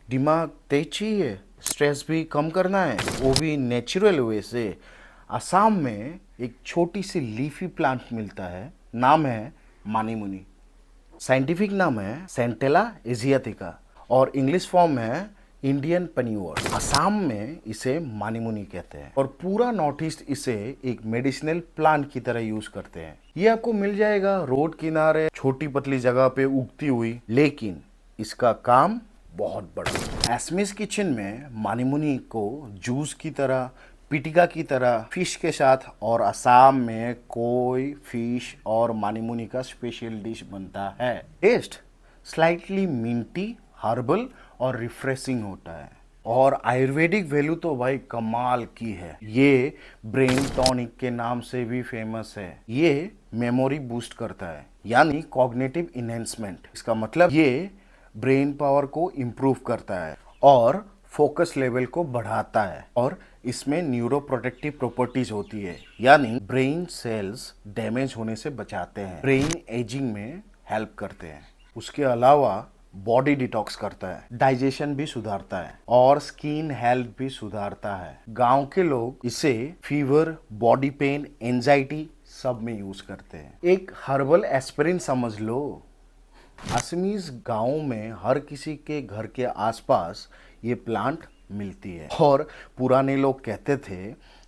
दिमाग तेज चाहिए, स्ट्रेस भी कम करना है, वो भी नेचुरल वे से। असम में एक छोटी सी लीफी प्लांट मिलता है, नाम है मानिमुनी। साइंटिफिक नाम है सेंटेला एशियाटिका और इंग्लिश फॉर्म है इंडियन पनीवर्स। असम में इसे मानिमुनी कहते हैं और पूरा नॉर्थ ईस्ट इसे एक मेडिसिनल प्लांट की तरह यूज करते हैं। ये आपको मिल जाएगा रोड किनारे छोटी पतली जगह पे उगती हुई, लेकिन इसका काम बहुत बड़ा। एस्मिस किचन में मानिमुनी को जूस की तरह, पिटिका की तरह, फिश के साथ, और असम में कोई फिश और मानिमुनी का स्पेशल डिश बनता है। टेस्ट स्लाइटली मिंटी, हर्बल और रिफ्रेशिंग होता है और आयुर्वेदिक वैल्यू तो भाई कमाल की है। ये ब्रेन टॉनिक के नाम से भी फेमस है। ये मेमोरी बूस्ट करता है, यानी कॉग्निटिव इनहेंसमेंट। इसका मतलब ये ब्रेन पावर को इम्प्रूव करता है और फोकस लेवल को बढ़ाता है। और इसमें न्यूरोप्रोटेक्टिव प्रॉपर्टीज होती है, यानी ब्रेन सेल्स डैमेज होने से बचाते हैं, ब्रेन एजिंग में हेल्प करते हैं। उसके अलावा बॉडी डिटॉक्स करता है, डाइजेशन भी सुधारता है और स्किन हेल्थ भी सुधारता है। गांव के लोग इसे फीवर, बॉडी पेन, एंजाइटी सब में यूज करते हैं। एक हर्बल एस्पिरिन समझ लो। असमीज गांव में हर किसी के घर के आसपास ये प्लांट मिलती है और पुराने लोग कहते थे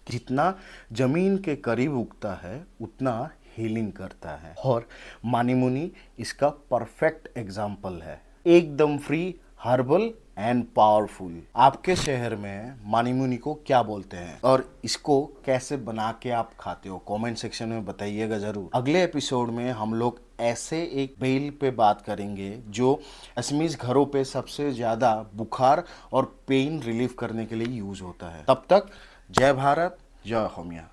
जितना जमीन के करीब उगता है उतना हीलिंग करता है, और मानिमुनी इसका परफेक्ट एग्जाम्पल है। एकदम फ्री, हर्बल एंड पावरफुल। आपके शहर में मानिमुनी को क्या बोलते हैं और इसको कैसे बना के आप खाते हो, कमेंट सेक्शन में बताइएगा जरूर। अगले एपिसोड में हम लोग ऐसे एक बेल पे बात करेंगे जो असमीज घरों पे सबसे ज्यादा बुखार और पेन रिलीफ करने के लिए यूज होता है। तब तक जय भारत, जय होमिया।